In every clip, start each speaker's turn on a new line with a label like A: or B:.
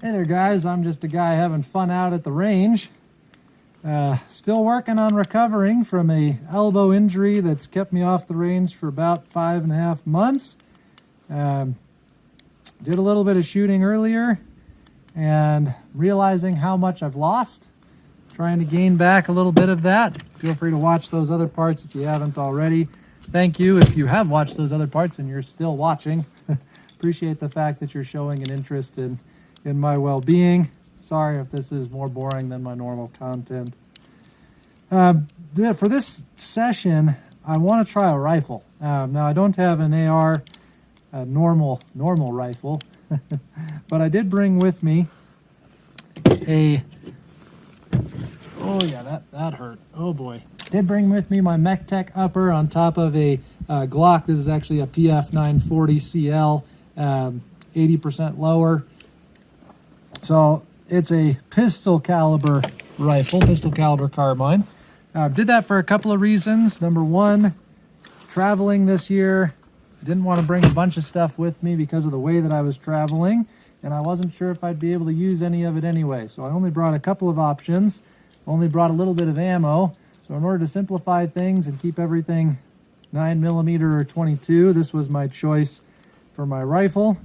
A: Hey there guys, I'm just a guy having fun out at the range. Still working on recovering from a elbow injury that's kept me off the range for about 5.5 months. Did a little bit of shooting earlier and realizing how much I've lost. Trying to gain back a little bit of that. Feel free to watch those other parts if you haven't already. Thank you if you have watched those other parts and you're still watching. Appreciate the fact that you're showing an interest in my well-being. Sorry if this is more boring than my normal content. For this session, I want to try a rifle. Now I don't have an AR, a normal rifle, but I did bring with me a, oh yeah, that hurt, oh boy. Did bring with me my Mech Tech upper on top of a Glock. This is actually a PF 940 CL, 80% lower. So it's a pistol caliber rifle, pistol caliber carbine. Did that for a couple of reasons. Number one, traveling this year, I didn't want to bring a bunch of stuff with me because of the way that I was traveling, and I wasn't sure if I'd be able to use any of it anyway. So I only brought a couple of options, only brought a little bit of ammo. So in order to simplify things and keep everything 9mm or 22, this was my choice for my rifle.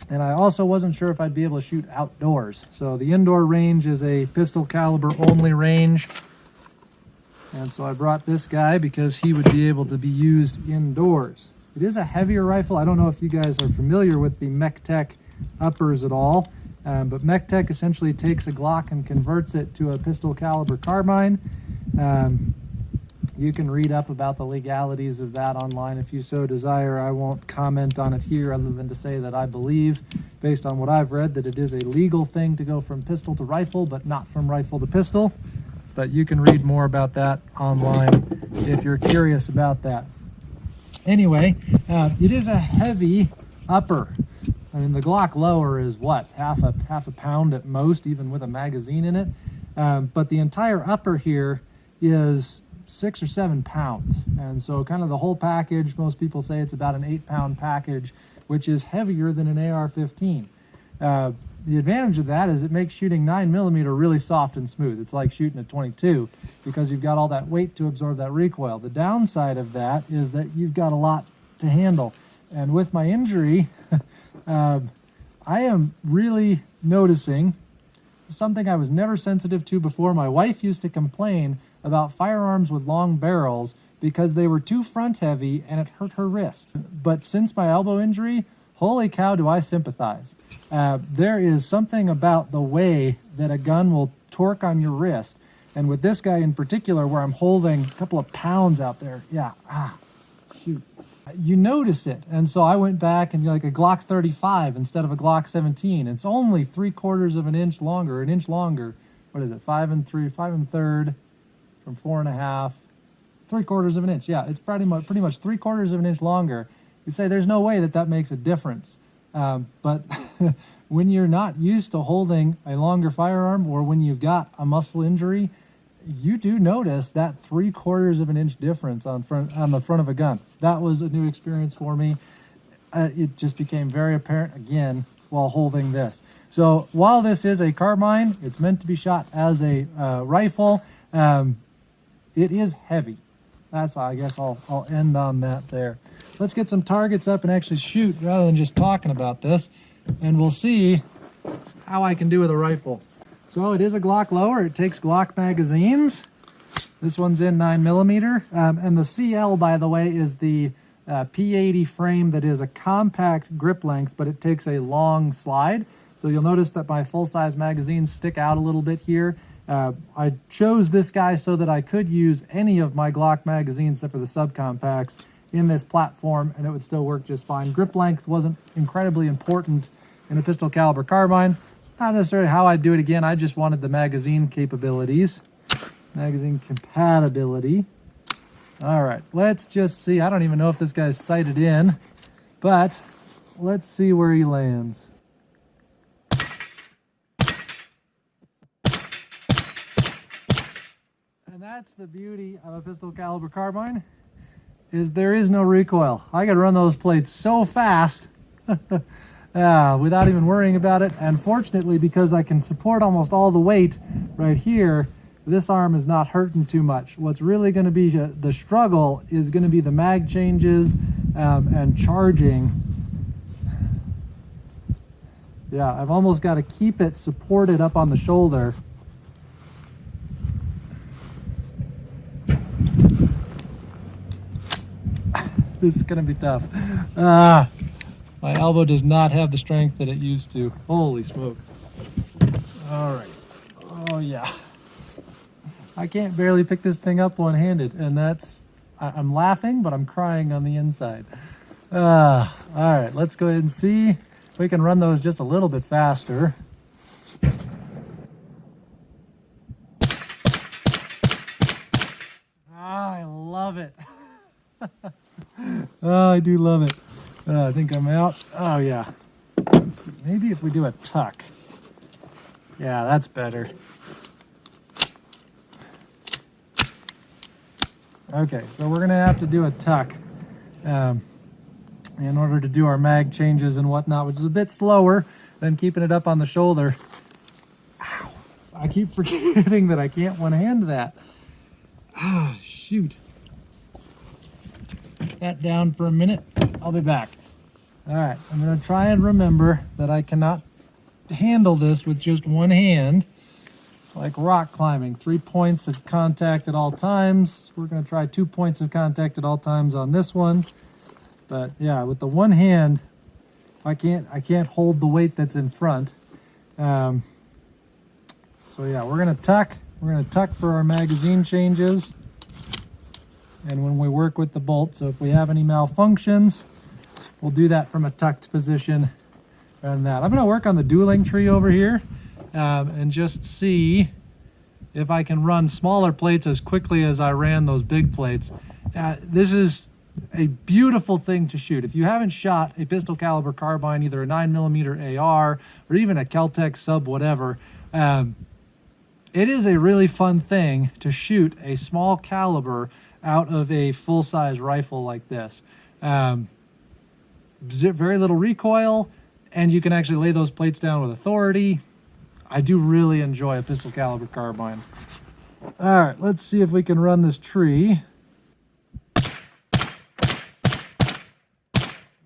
A: And I also wasn't sure if I'd be able to shoot outdoors. So the indoor range is a pistol caliber only range. And so I brought this guy because he would be able to be used indoors. It is a heavier rifle. I don't know if you guys are familiar with the Mech Tech uppers at all. But Mech Tech essentially takes a Glock and converts it to a pistol caliber carbine. You can read up about the legalities of that online if you so desire. I won't comment on it here other than to say that I believe, based on what I've read, that it is a legal thing to go from pistol to rifle, but not from rifle to pistol. But you can read more about that online if you're curious about that. Anyway, it is a heavy upper. I mean, the Glock lower is what, half a pound at most, even with a magazine in it. But the entire upper here is 6 or 7 pounds, and so kind of the whole package, most people say it's about an 8-pound package, which is heavier than an AR-15. The advantage of that is it makes shooting 9mm really soft and smooth. It's like shooting a 22 because you've got all that weight to absorb that recoil. The downside of that is that you've got a lot to handle, and with my injury I am really noticing something I was never sensitive to before. My wife used to complain about firearms with long barrels because they were too front heavy and it hurt her wrist. But since my elbow injury, holy cow, do I sympathize. There is something about the way that a gun will torque on your wrist. And with this guy in particular, where I'm holding a couple of pounds out there, yeah, shoot. You notice it. And so I went back and like a Glock 35 instead of a Glock 17. It's only 3/4 of an inch longer, an inch longer. What is it, 5 1/3 from 4.5, 3/4 of an inch. Yeah, it's pretty much 3/4 of an inch longer. You say there's no way that makes a difference. But when you're not used to holding a longer firearm, or when you've got a muscle injury, you do notice that 3/4 of an inch difference on the front of a gun. That was a new experience for me. It just became very apparent again while holding this. So while this is a carbine, it's meant to be shot as a rifle. It is heavy. That's, I guess I'll end on that there. Let's get some targets up and actually shoot rather than just talking about this, and we'll see how I can do with a rifle. So it is a Glock lower. It takes Glock magazines. This one's in 9mm. And the CL, by the way, is the P80 frame that is a compact grip length, but it takes a long slide. So you'll notice that my full-size magazines stick out a little bit here. I chose this guy so that I could use any of my Glock magazines except for the subcompacts in this platform, and it would still work just fine. Grip length wasn't incredibly important in a pistol caliber carbine. Not necessarily how I'd do it again. I just wanted the magazine capabilities, magazine compatibility. All right, let's just see. I don't even know if this guy's sighted in, but let's see where he lands. And that's the beauty of a pistol caliber carbine, is there is no recoil. I got to run those plates so fast without even worrying about it. And fortunately, because I can support almost all the weight right here, this arm is not hurting too much. What's really going to be the struggle is going to be the mag changes and charging. Yeah, I've almost got to keep it supported up on the shoulder. This is going to be tough. My elbow does not have the strength that it used to. Holy smokes. All right. Oh, yeah. I can't barely pick this thing up one-handed, and I'm laughing, but I'm crying on the inside. All right, let's go ahead and see if we can run those just a little bit faster. I love it. Oh, I do love it. I think I'm out. Oh, yeah. Let's see. Maybe if we do a tuck. Yeah, that's better. Okay, so we're going to have to do a tuck in order to do our mag changes and whatnot, which is a bit slower than keeping it up on the shoulder. Ow. I keep forgetting that I can't one-hand that. Ah, shoot. Put that down for a minute. I'll be back. All right, I'm going to try and remember that I cannot handle this with just one hand. It's like rock climbing, 3 points of contact at all times. We're going to try 2 points of contact at all times on this one. But yeah, with the one hand, I can't hold the weight that's in front. So yeah, we're going to tuck. We're going to tuck for our magazine changes. And when we work with the bolt, so if we have any malfunctions, we'll do that from a tucked position. And that. I'm going to work on the dueling tree over here and just see if I can run smaller plates as quickly as I ran those big plates. This is a beautiful thing to shoot. If you haven't shot a pistol caliber carbine, either a 9mm AR or even a Kel-Tec sub whatever, it is a really fun thing to shoot a small caliber out of a full-size rifle like this. Very little recoil, and you can actually lay those plates down with authority. I do really enjoy a pistol caliber carbine. All right, let's see if we can run this tree.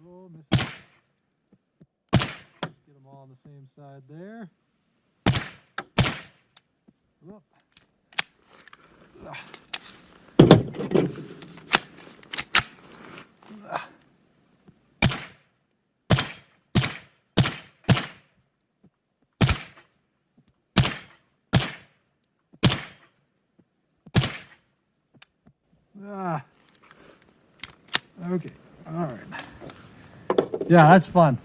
A: Oh, missing. Get them all on the same side there. Whoop. Okay, all right. Yeah, that's fun.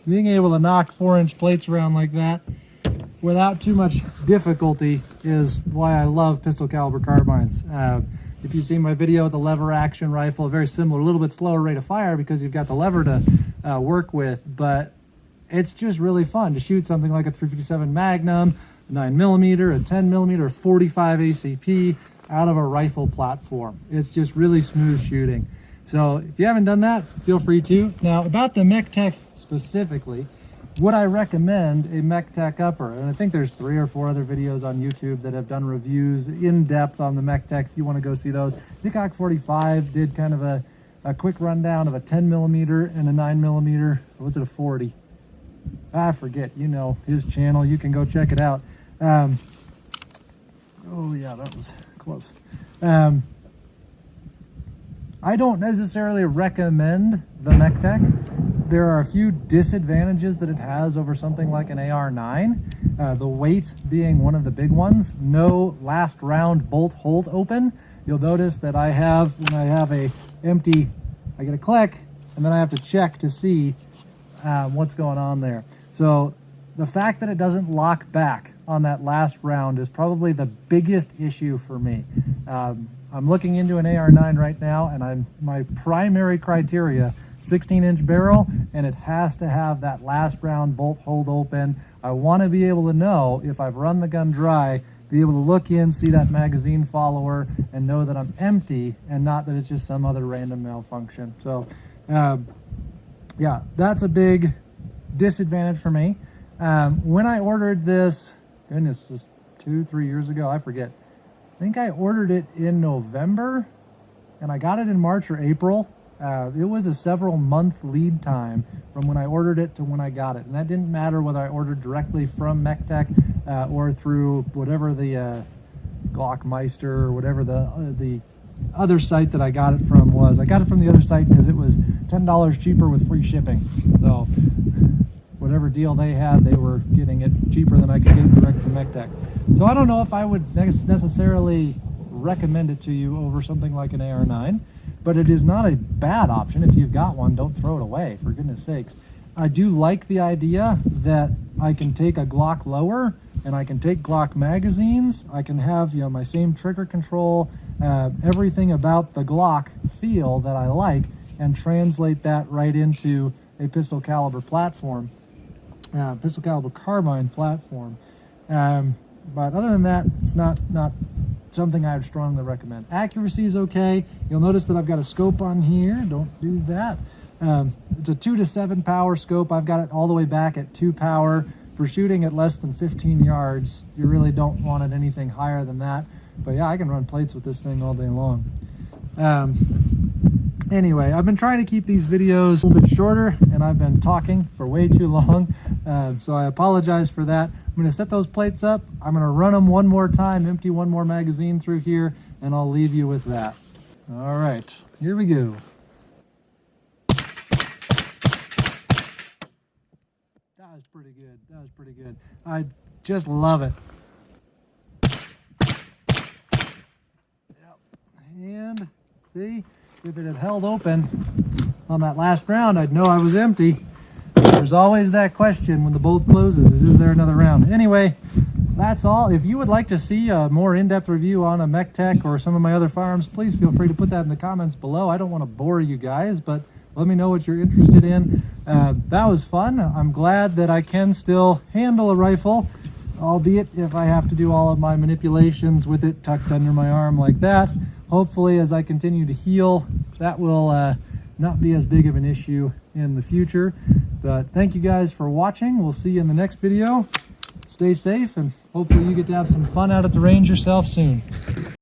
A: Being able to knock 4-inch plates around like that without too much difficulty is why I love pistol caliber carbines. If you see my video with the lever action rifle, very similar, a little bit slower rate of fire because you've got the lever to work with, but it's just really fun to shoot something like a 357 Magnum, 9mm, a 10mm, 45 ACP out of a rifle platform. It's just really smooth shooting. So if you haven't done that, feel free to. Now about the Mech Tech specifically, would I recommend a Mech Tech upper? And I think there's 3 or 4 other videos on YouTube that have done reviews in depth on the Mech Tech if you want to go see those. The Glock 45 did kind of a quick rundown of a 10mm and a 9mm, or was it a 40? I forget, you know, his channel, you can go check it out. Oh yeah, that was close. I don't necessarily recommend the Mech Tech. There are a few disadvantages that it has over something like an AR-9. The weight being one of the big ones. No last round bolt hold open. You'll notice that I have, when I have a empty, I get a click, and then I have to check to see what's going on there. So the fact that it doesn't lock back on that last round is probably the biggest issue for me. I'm looking into an AR-9 right now, and my primary criteria, 16-inch barrel, and it has to have that last round bolt hold open. I want to be able to know if I've run the gun dry, be able to look in, see that magazine follower, and know that I'm empty and not that it's just some other random malfunction. So yeah, that's a big disadvantage for me. When I ordered this, goodness, just 2-3 years ago, I forget. I think I ordered it in November and I got it in March or April. It was a several month lead time from when I ordered it to when I got it. And that didn't matter whether I ordered directly from Mech Tech or through whatever the Glock Meister or whatever the other site that I got it from was. I got it from the other site because it was $10 cheaper with free shipping. So whatever deal they had, they were getting it cheaper than I could get it direct from Mech Tech. So I don't know if I would necessarily recommend it to you over something like an AR-9, but it is not a bad option. If you've got one, don't throw it away, for goodness sakes. I do like the idea that I can take a Glock lower and I can take Glock magazines. I can have, you know, my same trigger control, everything about the Glock feel that I like, and translate that right into a pistol caliber platform, pistol caliber carbine platform. But other than that, it's not something I would strongly recommend. Accuracy is okay. You'll notice that I've got a scope on here. Don't do that. It's a 2 to 7 power scope. I've got it all the way back at 2 power. For shooting at less than 15 yards, you really don't want it anything higher than that. But yeah, I can run plates with this thing all day long. Anyway, I've been trying to keep these videos a little bit shorter, and I've been talking for way too long, so I apologize for that. I'm going to set those plates up. I'm going to run them one more time, empty one more magazine through here, and I'll leave you with that. All right, here we go. That was pretty good. That was pretty good. I just love it. Yep. And see, if it had held open on that last round, I'd know I was empty. There's always that question when the bolt closes, is there another round? Anyway, that's all. If you would like to see a more in-depth review on a Mech Tech or some of my other firearms, please feel free to put that in the comments below. I don't want to bore you guys, but let me know what you're interested in. That was fun. I'm glad that I can still handle a rifle, albeit if I have to do all of my manipulations with it tucked under my arm like that. Hopefully, as I continue to heal, that will not be as big of an issue in the future. But thank you guys for watching. We'll see you in the next video. Stay safe, and hopefully you get to have some fun out at the range yourself soon.